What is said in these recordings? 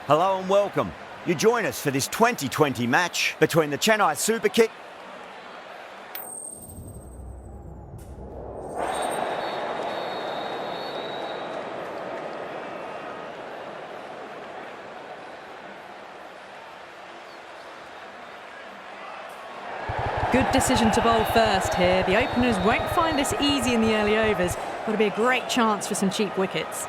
Hello and welcome. You join us for this 2020 match between the Chennai Super Kings. Good decision to bowl first here. The openers won't find this easy in the early overs. Got to be a great chance for some cheap wickets.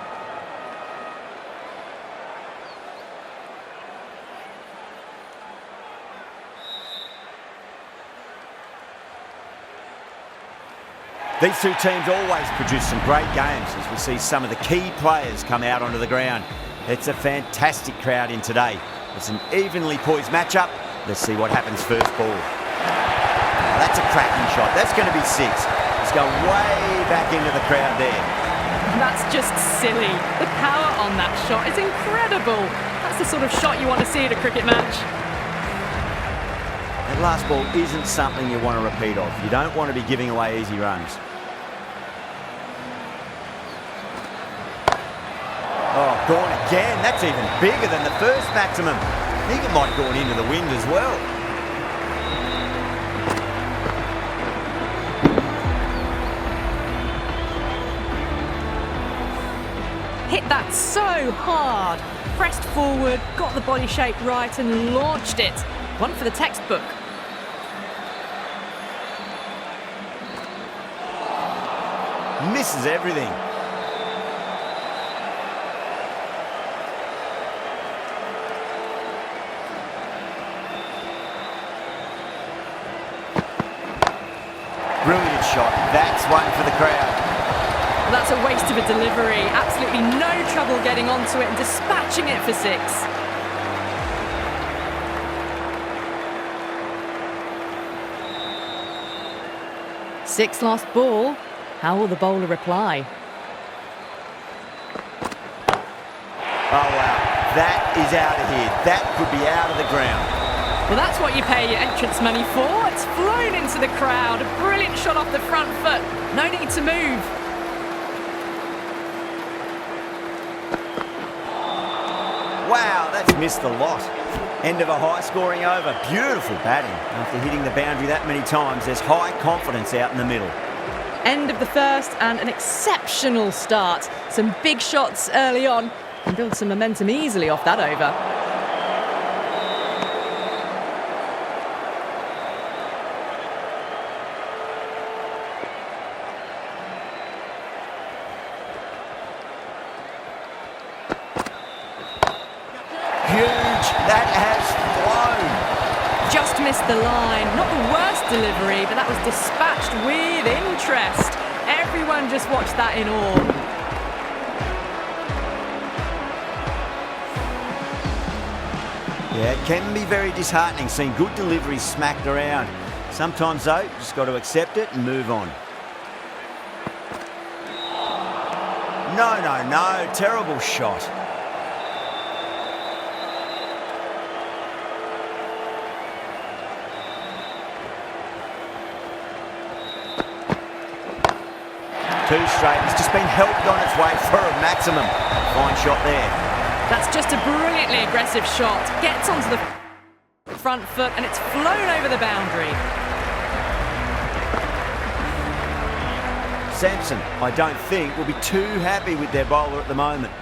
These two teams always produce some great games as we see some of the key players come out onto the ground. It's a fantastic crowd in today. It's an evenly poised matchup. Let's see what happens first ball. That's a cracking shot. That's going to be 6. It's going way back into the crowd there. That's just silly. The power on that shot is incredible. That's the sort of shot you want to see at a cricket match. That last ball isn't something you want to repeat of. You don't want to be giving away easy runs. Oh, gone again. That's even bigger than the first maximum. I think it might have gone into the wind as well. Hit that so hard. Pressed forward, got the body shape right and launched it. One for the textbook. Misses everything. Brilliant shot. That's one for the crowd. Well, that's a waste of a delivery. Absolutely no trouble getting onto it and dispatching it for 6. Sixth last ball. How will the bowler reply? Oh, wow. That is out of here. That could be out of the ground. Well, that's what you pay your entrance money for. It's flown into the crowd. A brilliant shot off the front foot. No need to move. Wow, that's missed the lot. End of a high-scoring over. Beautiful batting. After hitting the boundary that many times, there's high confidence out in the middle. End of the first and an exceptional start. Some big shots early on and build some momentum easily off that over. Huge. That has flown. Just missed the line. Not the worst delivery, but that was dispatched with interest. Everyone just watched that in awe. Yeah, it can be very disheartening seeing good deliveries smacked around. Sometimes, though, you just got to accept it and move on. No. Terrible shot. Two straight. It's just been helped on its way for a maximum. Fine shot there. That's just a brilliantly aggressive shot. Gets onto the front foot and it's flown over the boundary. Sampson, I don't think, will be too happy with their bowler at the moment.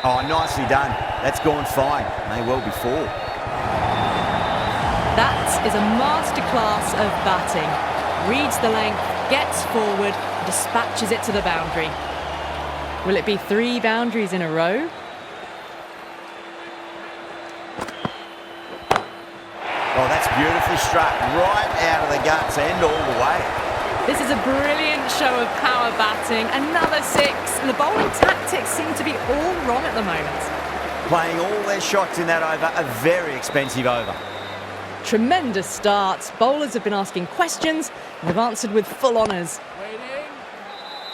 Oh, nicely done. That's gone fine. May well be 4. That is a masterclass of batting. Reads the length, gets forward, dispatches it to the boundary. Will it be 3 boundaries in a row? Oh, that's beautifully struck. Right out of the guts and all the way. This is a brilliant show of power batting. Another 6. And the bowling tactics seem to be all wrong at the moment. Playing all their shots in that over, a very expensive over. Tremendous start. Bowlers have been asking questions and have answered with full honours.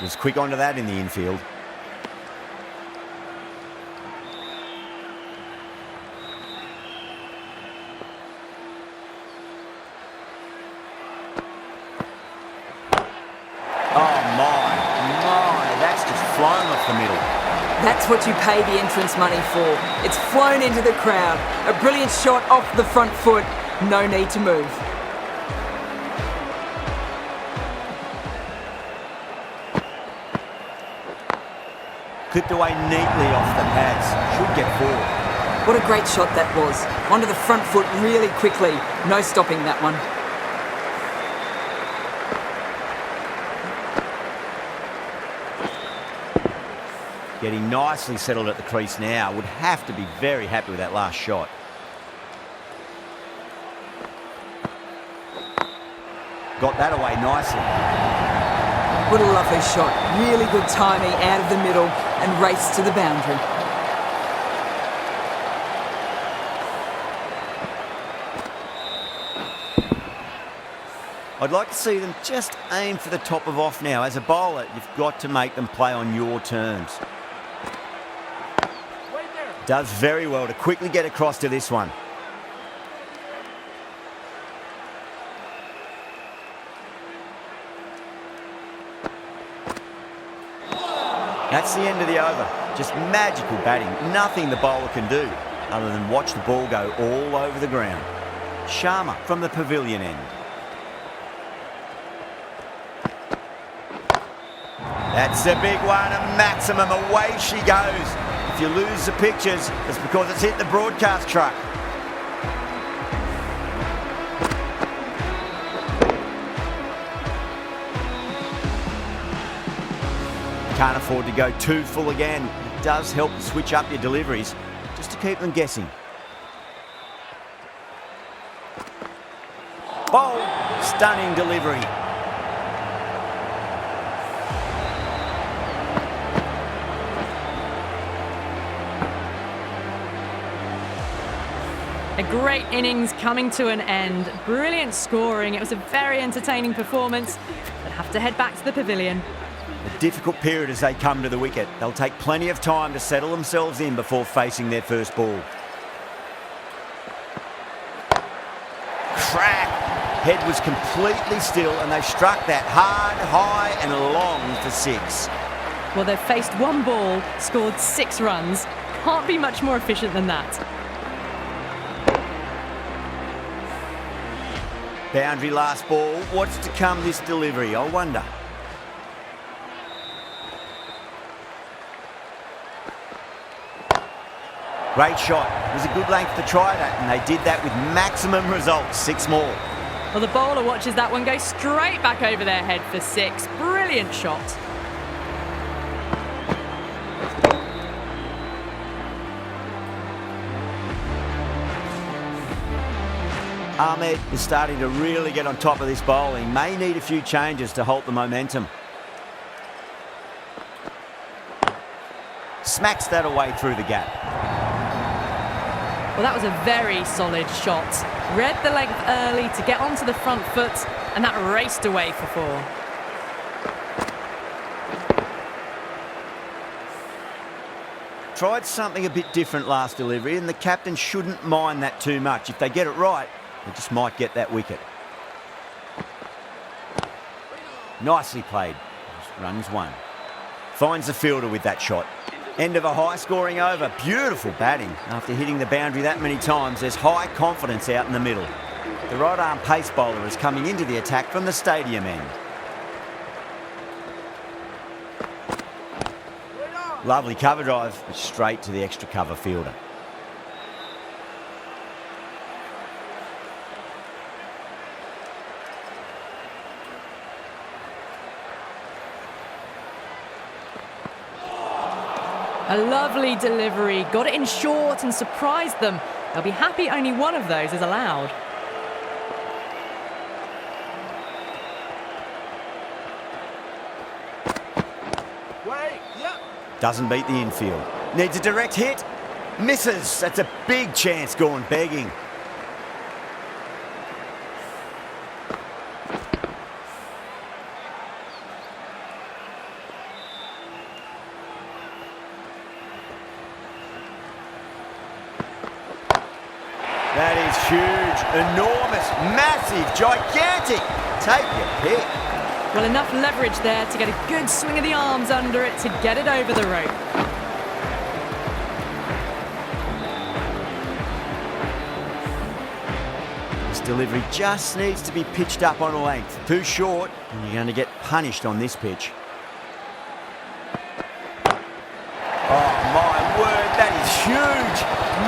Was quick onto that in the infield. That's what you pay the entrance money for. It's flown into the crowd. A brilliant shot off the front foot. No need to move. Clipped away neatly off the pads. Should get forward. What a great shot that was. Onto the front foot really quickly. No stopping that one. Getting nicely settled at the crease now. Would have to be very happy with that last shot. Got that away nicely. What a lovely shot. Really good timing out of the middle and race to the boundary. I'd like to see them just aim for the top of off now. As a bowler, you've got to make them play on your terms. Does very well to quickly get across to this one. That's the end of the over. Just magical batting. Nothing the bowler can do other than watch the ball go all over the ground. Sharma from the pavilion end. That's a big one, a maximum. Away she goes. If you lose the pictures, it's because it's hit the broadcast truck. Can't afford to go too full again. It does help to switch up your deliveries, just to keep them guessing. Oh, stunning delivery. A great innings coming to an end. Brilliant scoring. It was a very entertaining performance. They'll have to head back to the pavilion. A difficult period as they come to the wicket. They'll take plenty of time to settle themselves in before facing their first ball. Crack! Head was completely still and they struck that hard, high and long for 6. Well, they've faced one ball, scored 6 runs. Can't be much more efficient than that. Boundary last ball. What's to come this delivery, I wonder. Great shot. It was a good length to try that, and they did that with maximum results. 6 more. Well, the bowler watches that one go straight back over their head for 6. Brilliant shot. Ahmed is starting to really get on top of this bowling. May need a few changes to halt the momentum. Smacks that away through the gap. Well, that was a very solid shot. Read the length early to get onto the front foot, and that raced away for 4. Tried something a bit different last delivery, and the captain shouldn't mind that too much. If they get it right, they just might get that wicket. Nicely played. Runs 1. Finds the fielder with that shot. End of a high-scoring over. Beautiful batting. After hitting the boundary that many times, there's high confidence out in the middle. The right-arm pace bowler is coming into the attack from the stadium end. Lovely cover drive, straight to the extra cover fielder. A lovely delivery, got it in short and surprised them. They'll be happy only one of those is allowed. Doesn't beat the infield. Needs a direct hit. Misses. That's a big chance gone begging. That is huge, enormous, massive, gigantic. Take your pick. Well, enough leverage there to get a good swing of the arms under it to get it over the rope. delivery just needs to be pitched up on a length. Too short, and you're going to get punished on this pitch. Oh, my word, that is huge.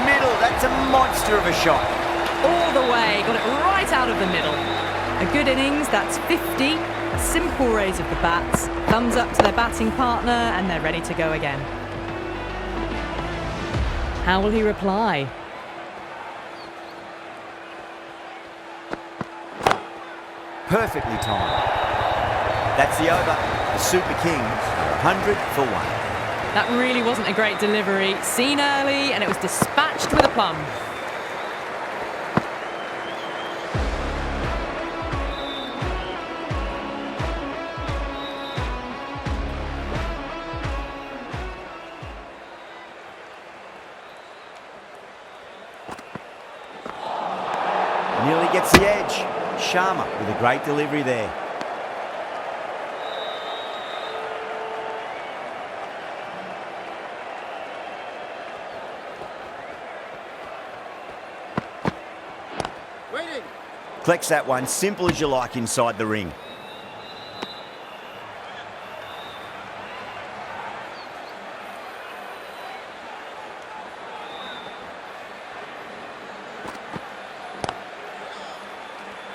Middle, that's a monster of a shot. All the way, got it right out of the middle. A good innings, that's 50. A simple raise of the bats. Thumbs up to their batting partner, and they're ready to go again. How will he reply? Perfectly timed. That's the over. The Super Kings are 100 for 1. That really wasn't a great delivery. Seen early, and it was dispatched with aplomb. Nearly gets the edge. Sharma with a great delivery there. Waiting. Collects that one, simple as you like inside the ring.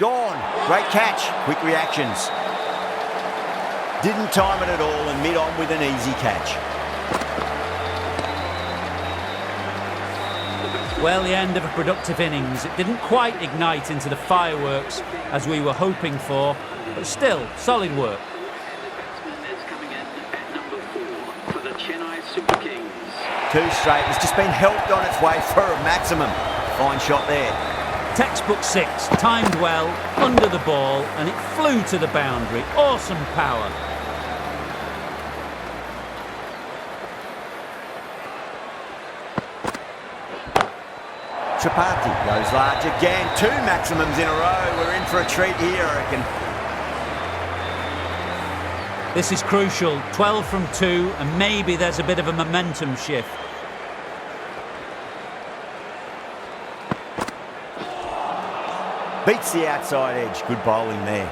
Gone. Great catch. Quick reactions. Didn't time it at all and mid-on with an easy catch. Well, the end of a productive innings. It didn't quite ignite into the fireworks as we were hoping for, but still, solid work. Coming in at number 4 for the Chennai Super Kings. 2 straight. It's just been helped on its way for a maximum. Fine shot there. Textbook 6, timed well, under the ball, and it flew to the boundary. Awesome power. Tripathi goes large again. 2 maximums in a row. We're in for a treat here, I reckon. This is crucial. 12 from 2, and maybe there's a bit of a momentum shift. Beats the outside edge. Good bowling there.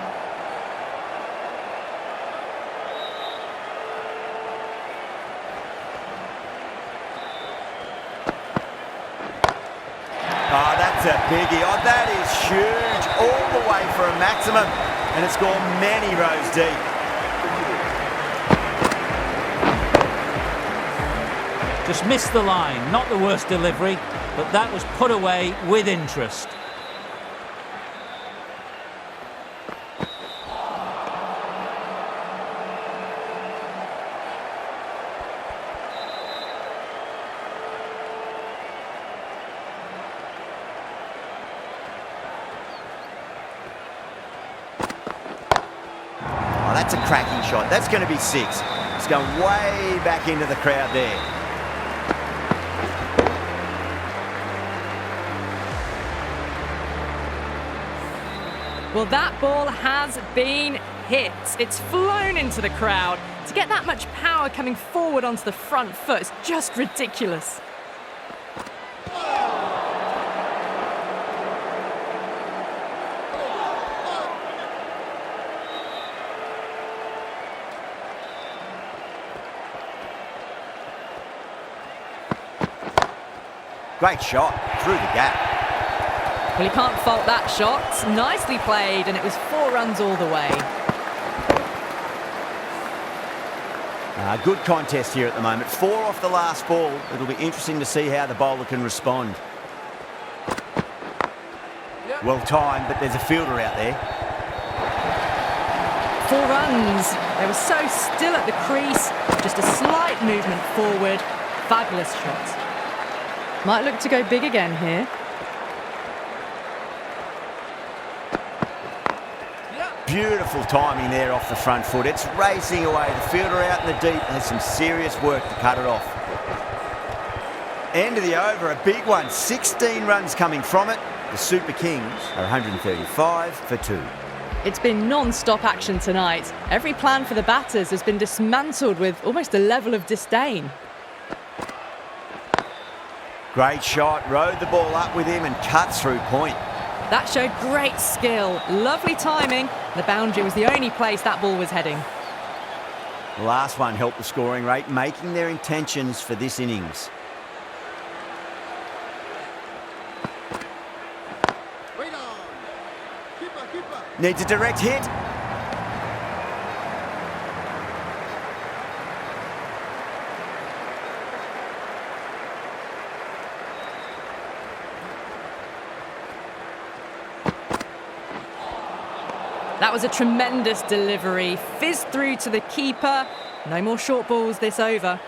Oh, that's a biggie. Oh, that is huge. All the way for a maximum. And it's gone many rows deep. Just missed the line. Not the worst delivery, but that was put away with interest. That's a cracking shot. That's going to be 6. It's going way back into the crowd there. Well, that ball has been hit. It's flown into the crowd. To get that much power coming forward onto the front foot is just ridiculous. Great shot through the gap. Well, you can't fault that shot. Nicely played, and it was 4 runs all the way. Good contest here at the moment. 4 off the last ball. It'll be interesting to see how the bowler can respond. Well timed, but there's a fielder out there. 4 runs. They were so still at the crease. Just a slight movement forward. Fabulous shot. Might look to go big again here. Beautiful timing there off the front foot. It's racing away. The fielder out in the deep has some serious work to cut it off. End of the over, a big one. 16 runs coming from it. The Super Kings are 135 for 2. It's been non-stop action tonight. Every plan for the batters has been dismantled with almost a level of disdain. Great shot, rode the ball up with him and cuts through point. That showed great skill, lovely timing. The boundary was the only place that ball was heading. The last one helped the scoring rate, making their intentions for this innings. Needs a direct hit. That was a tremendous delivery. Fizzed through to the keeper. No more short balls this over.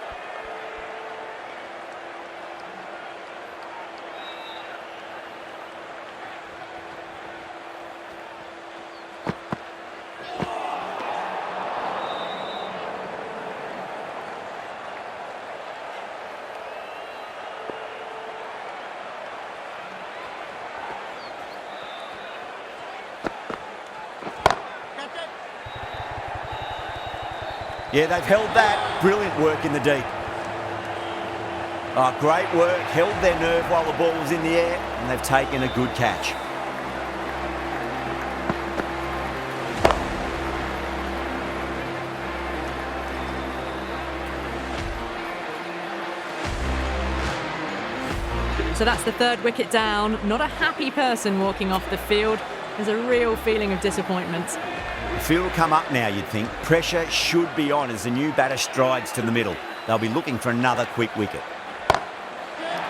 Yeah, they've held that. Brilliant work in the deep. Oh, great work. Held their nerve while the ball was in the air, and they've taken a good catch. So that's the third wicket down. Not a happy person walking off the field. There's a real feeling of disappointment. The field will come up now, you'd think. Pressure should be on as the new batter strides to the middle. They'll be looking for another quick wicket.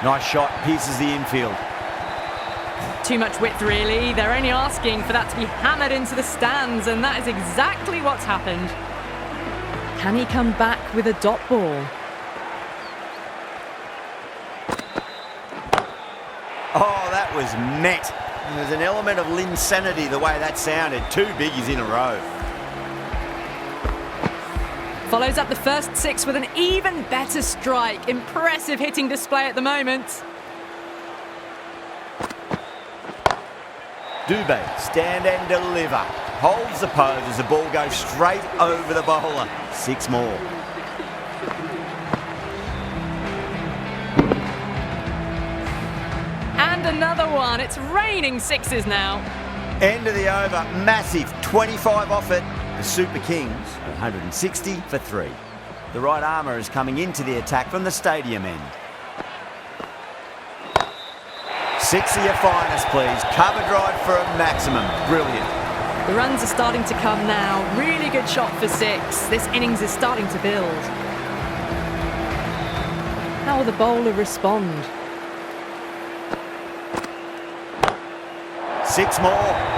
Nice shot, pierces the infield. Too much width, really. They're only asking for that to be hammered into the stands, and that is exactly what's happened. Can he come back with a dot ball? Oh, that was met. There's an element of insanity the way that sounded. 2 biggies in a row. Follows up the first 6 with an even better strike. Impressive hitting display at the moment. Dube, stand and deliver. Holds the pose as the ball goes straight over the bowler. 6 more. And another one. It's raining 6s now. End of the over. Massive. 25 off it. The Super Kings, 160 for 3. The right armour is coming into the attack from the stadium end. 6 of your finest, please. Cover drive for a maximum. Brilliant. The runs are starting to come now. Really good shot for 6. This innings is starting to build. How will the bowler respond? 6 more.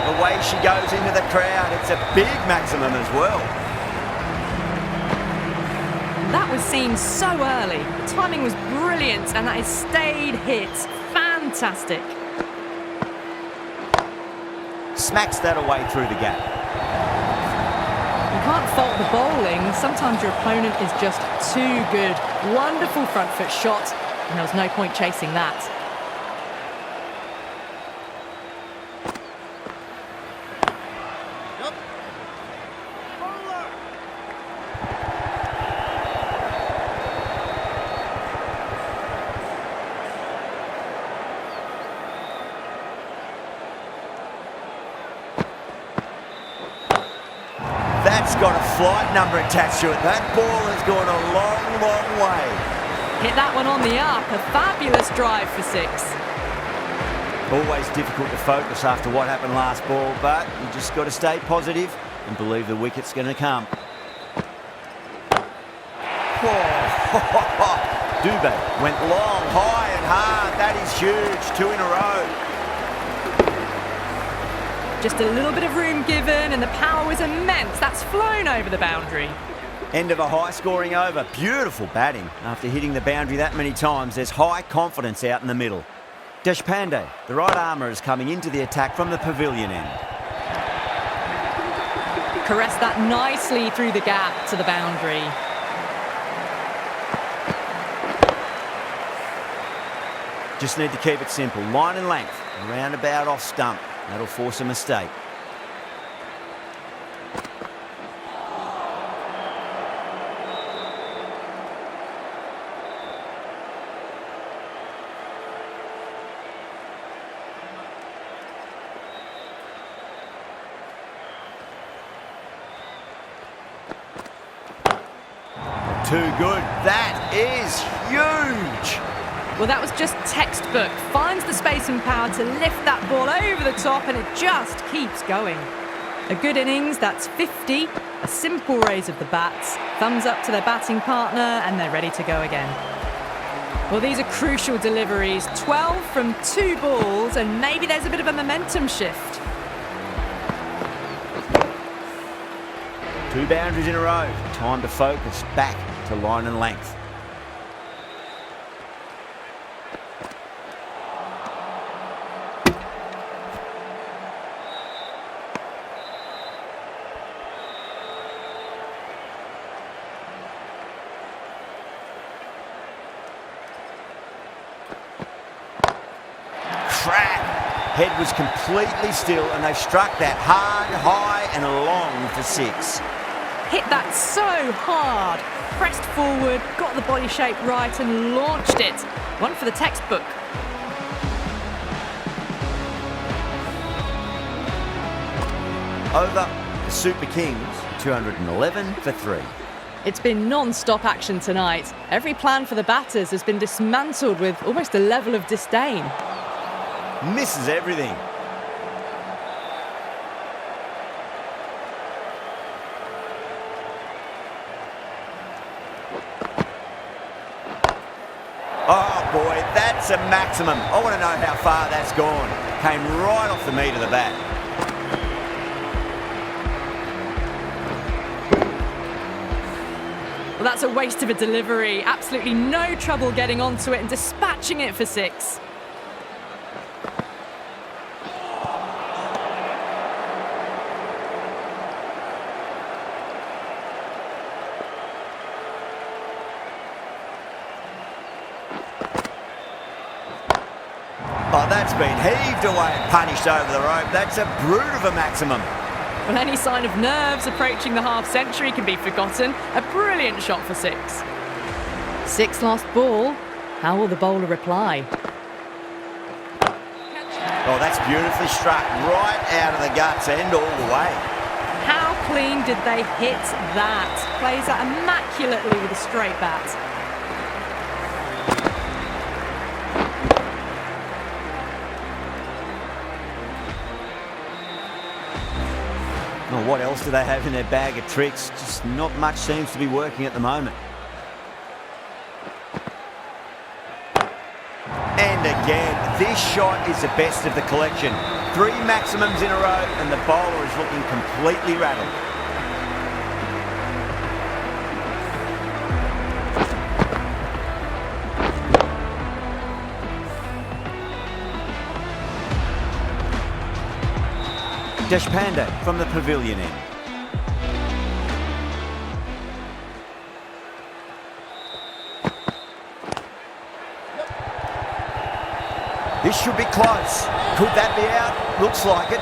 The way she goes into the crowd, it's a big maximum as well. That was seen so early. The timing was brilliant, and that is stayed hit. Fantastic. Smacks that away through the gap. You can't fault the bowling. Sometimes your opponent is just too good. Wonderful front foot shot, and there was no point chasing that. That's got a flight number attached to it. That ball has gone a long, long way. Hit that one on the up. A fabulous drive for 6. Always difficult to focus after what happened last ball, but you just got to stay positive and believe the wicket's going to come. Dube went long, high and hard. That is huge. 2 in a row. Just a little bit of room given, and the power was immense. That's flown over the boundary. End of a high-scoring over. Beautiful batting. After hitting the boundary that many times, there's high confidence out in the middle. Deshpande, the right armour, is coming into the attack from the pavilion end. Caressed that nicely through the gap to the boundary. Just need to keep it simple. Line and length. Around about off stump. That'll force a mistake. too good. That is huge. Well, that was just textbook. Finds the space and power to lift that ball over the top, and it just keeps going. A good innings, that's 50. A simple raise of the bats. Thumbs up to their batting partner, and they're ready to go again. Well, these are crucial deliveries. 12 from 2 balls, and maybe there's a bit of a momentum shift. 2 boundaries in a row. Time to focus back to line and length. Crack! Head was completely still, and they struck that hard, high and long for 6. Hit that so hard. Pressed forward, got the body shape right and launched it. One for the textbook. Over the Super Kings, 211 for 3. It's been non-stop action tonight. Every plan for the batters has been dismantled with almost a level of disdain. Misses everything. Oh boy, that's a maximum. I want to know how far that's gone. Came right off the meat of the bat. Well, that's a waste of a delivery. Absolutely no trouble getting onto it and dispatching it for 6. Oh, that's been heaved away and punished over the rope. That's a brute of a maximum. Well, any sign of nerves approaching the half-century can be forgotten. A brilliant shot for 6. 6 last ball. How will the bowler reply? Oh, that's beautifully struck. Right out of the guts and all the way. How clean did they hit that? Plays that immaculately with a straight bat. Oh, what else do they have in their bag of tricks? Just not much seems to be working at the moment. And again, this shot is the best of the collection. 3 maximums in a row, and the bowler is looking completely rattled. Deshpande from the pavilion end. This should be close. Could that be out? Looks like it.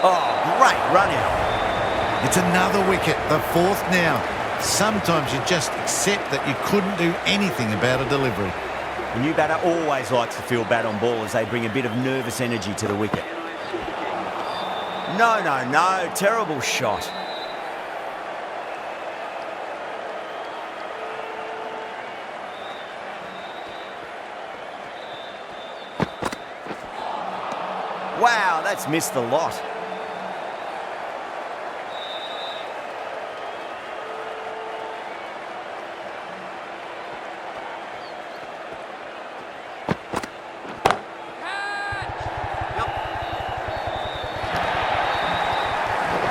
Oh, great run out. It's another wicket, the 4th now. Sometimes you just accept that you couldn't do anything about a delivery. The new batter always likes to feel bad on ball as they bring a bit of nervous energy to the wicket. No, no, no. Terrible shot. Wow, that's missed the lot.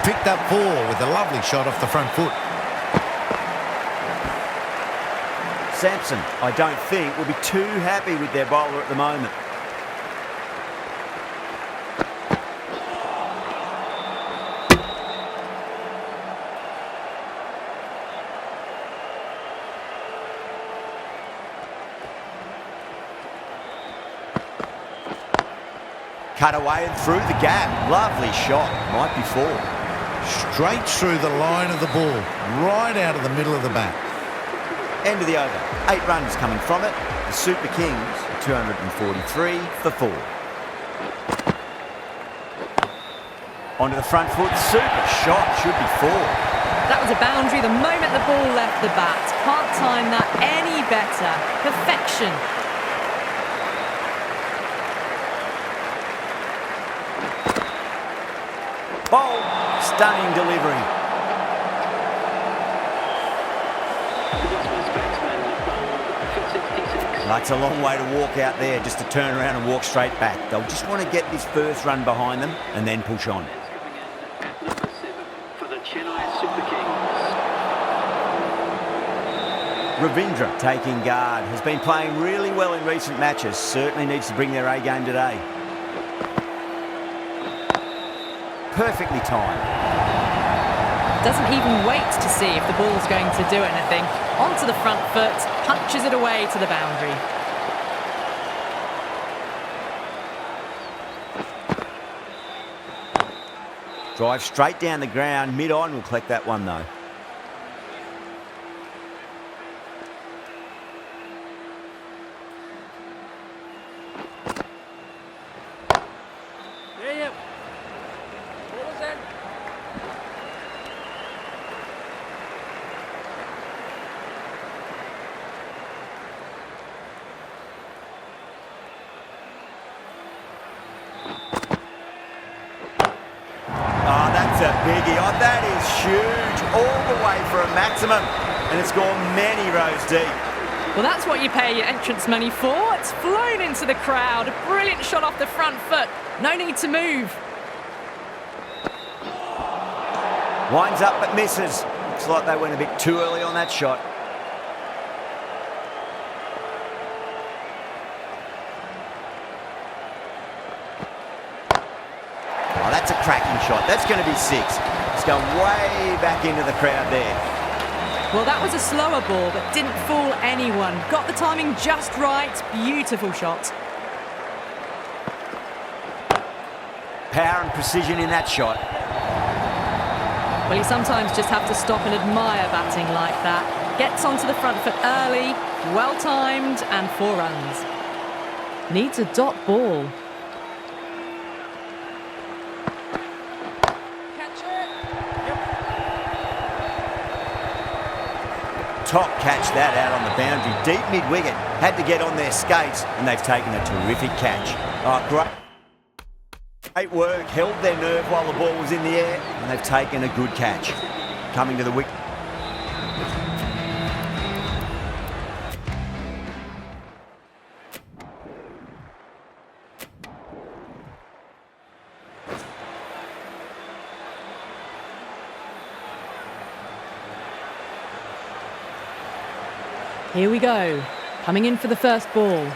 Picked up 4 with a lovely shot off the front foot. Sampson, I don't think, will be too happy with their bowler at the moment. Cut away and through the gap. Lovely shot. Might be 4. Straight through the line of the ball, right out of the middle of the bat. End of the over. 8 runs coming from it. The Super Kings, 243 for 4. Onto the front foot. Super shot. Should be 4. That was a boundary the moment the ball left the bat. Can't time that any better. Perfection. Bold, stunning delivery. That's a long way to walk out there, just to turn around and walk straight back. They'll just want to get this first run behind them and then push on. At number 7 for the Chennai Super Kings. Ravindra taking guard. Has been playing really well in recent matches. Certainly needs to bring their A game today. Perfectly timed. Doesn't even wait to see if the ball's going to do anything. Onto the front foot, punches it away to the boundary. Drive straight down the ground. Mid-on will collect that one though. A biggie. Oh, that is huge. All the way for a maximum. And it's gone many rows deep. Well, that's what you pay your entrance money for. It's flown into the crowd. A brilliant shot off the front foot. No need to move. Winds up but misses. Looks like they went a bit too early on that shot. Oh, that's a cracking shot. That's going to be 6. It's going way back into the crowd there. Well, that was a slower ball, but didn't fool anyone. Got the timing just right. Beautiful shot. Power and precision in that shot. Well, you sometimes just have to stop and admire batting like that. Gets onto the front foot early, well-timed, and 4 runs. Needs a dot ball. Top catch that out on the boundary. Deep mid-wicket. Had to get on their skates, and they've taken a terrific catch. Oh, great work. Held their nerve while the ball was in the air, and they've taken a good catch. Coming to the wicket. Here we go. Coming in for the first ball.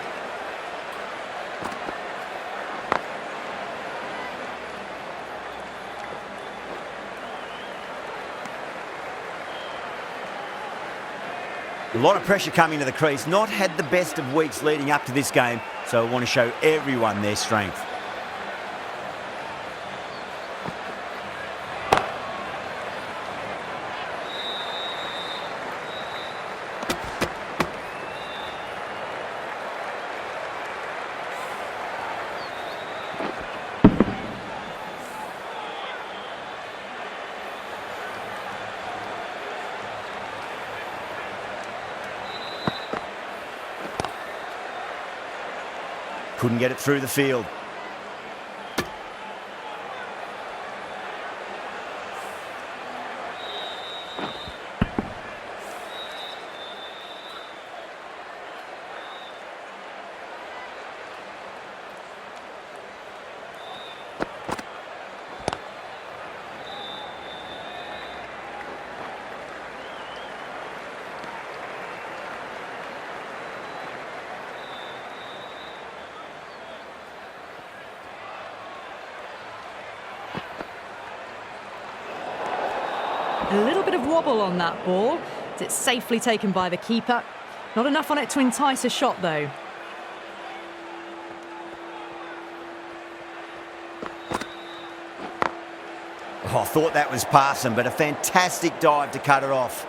A lot of pressure coming to the crease. Not had the best of weeks leading up to this game, so I want to show everyone their strength. Couldn't get it through the field. A little bit of wobble on that ball. It's safely taken by the keeper. Not enough on it to entice a shot, though. Oh, I thought that was passing, but a fantastic dive to cut it off.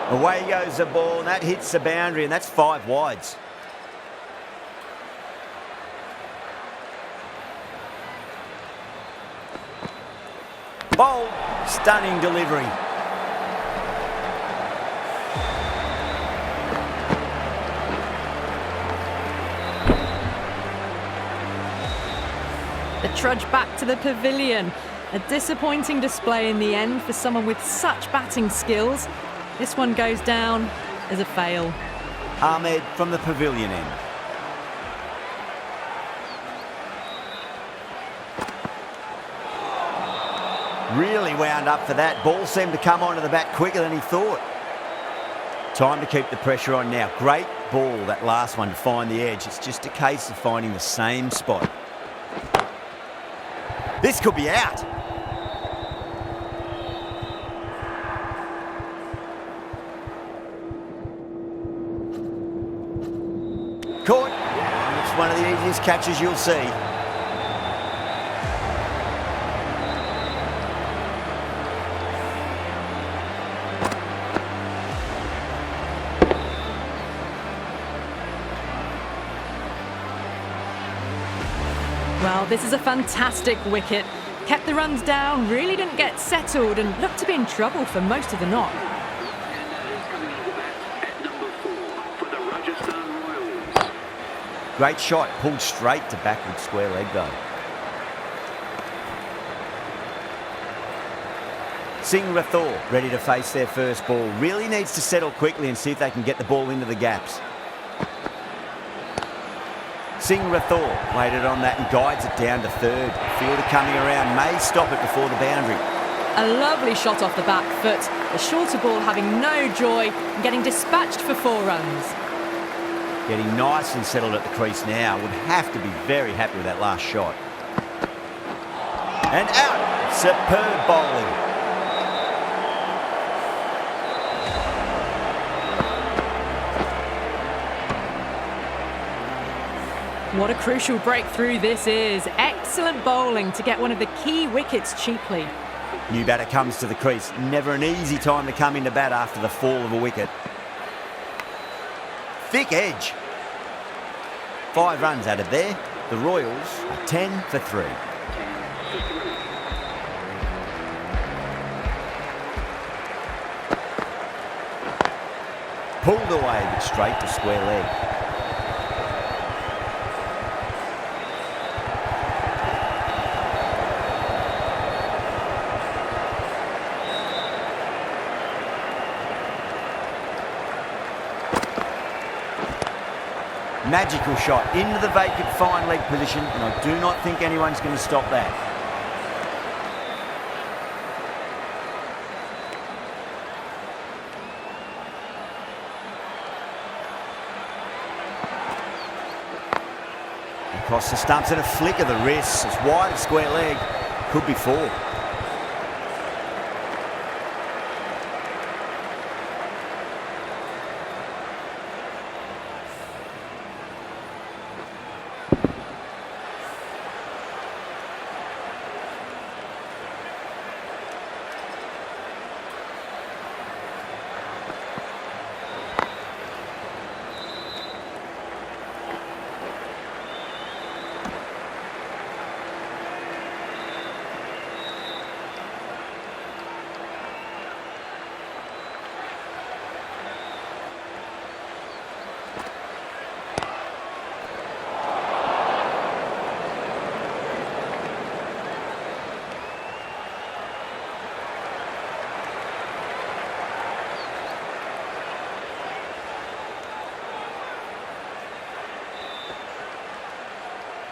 Away goes the ball, and that hits the boundary, and that's 5 wides. Bold, stunning delivery. The trudge back to the pavilion. A disappointing display in the end for someone with such batting skills. This one goes down as a fail. Ahmed from the pavilion end. Really wound up for that. Ball seemed to come onto the bat quicker than he thought. Time to keep the pressure on now. Great ball, that last one, to find the edge. It's just a case of finding the same spot. This could be out. Caught. It's one of the easiest catches you'll see. Well, this is a fantastic wicket. Kept the runs down, really didn't get settled and looked to be in trouble for most of the knock. And is coming on the bat at number 4 for the Rajasthan Royals. Great shot, pulled straight to backward square leg though. Singh Rathore ready to face their first ball. Really needs to settle quickly and see if they can get the ball into the gaps. Singh Rathore waited on that and guides it down to third. Fielder coming around may stop it before the boundary. A lovely shot off the back foot. The shorter ball having no joy and getting dispatched for 4 runs. Getting nice and settled at the crease now. Would have to be very happy with that last shot. And out. Superb bowling. What a crucial breakthrough this is. Excellent bowling to get one of the key wickets cheaply. New batter comes to the crease. Never an easy time to come into bat after the fall of a wicket. Thick edge. 5 runs added there. The Royals are 10 for 3. Pulled away but straight to square leg. Magical shot into the vacant fine leg position, and I do not think anyone's going to stop that. Across the stumps and a flick of the wrist. It's wide of square leg. Could be 4.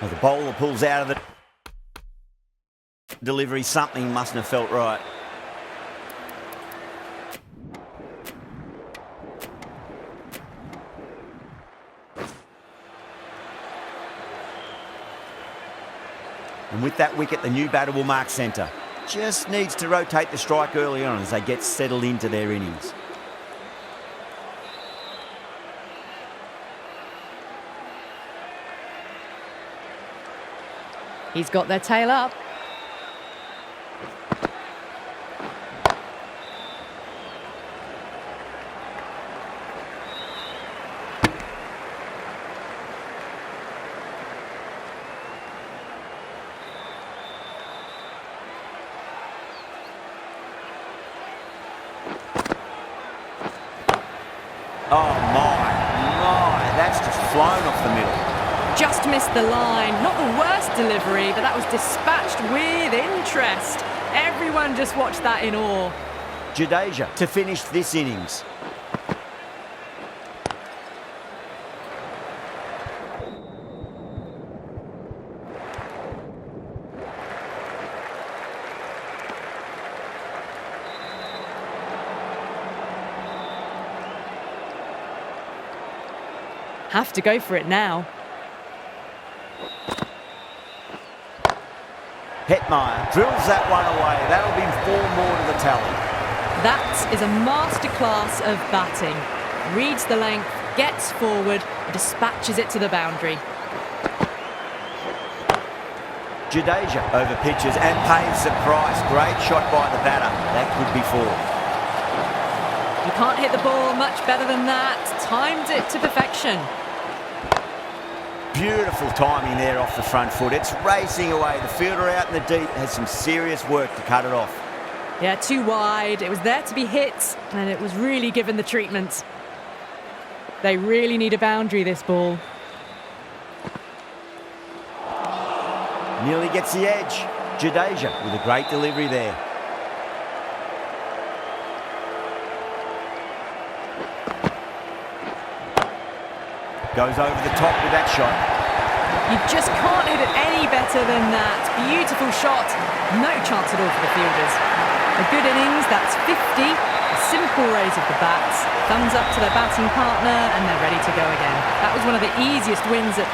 Well, the bowler pulls out of the delivery. Something mustn't have felt right. And with that wicket, the new batter will mark centre. Just needs to rotate the strike early on as they get settled into their innings. He's got their tail up. Oh my, that's just flown off the middle. Just missed the line. Not the worst delivery, but that was dispatched with interest. Everyone just watched that in awe. Jadeja to finish this innings. Have to go for it now. Hetmeyer drills that one away. That'll be 4 more to the tally. That is a masterclass of batting. Reads the length, gets forward, and dispatches it to the boundary. Jadeja over pitches and pays the price. Great shot by the batter. That could be 4. You can't hit the ball much better than that. Timed it to perfection. Beautiful timing there off the front foot. It's racing away. The fielder out in the deep has some serious work to cut it off. Yeah, too wide. It was there to be hit, and it was really given the treatment. They really need a boundary, this ball. Nearly gets the edge. Jadeja with a great delivery there. Goes over the top with that shot. You just can't hit it any better than that. Beautiful shot. No chance at all for the fielders. A good innings, that's 50. A simple raise of the bats. Thumbs up to their batting partner, and they're ready to go again. That was one of the easiest wins at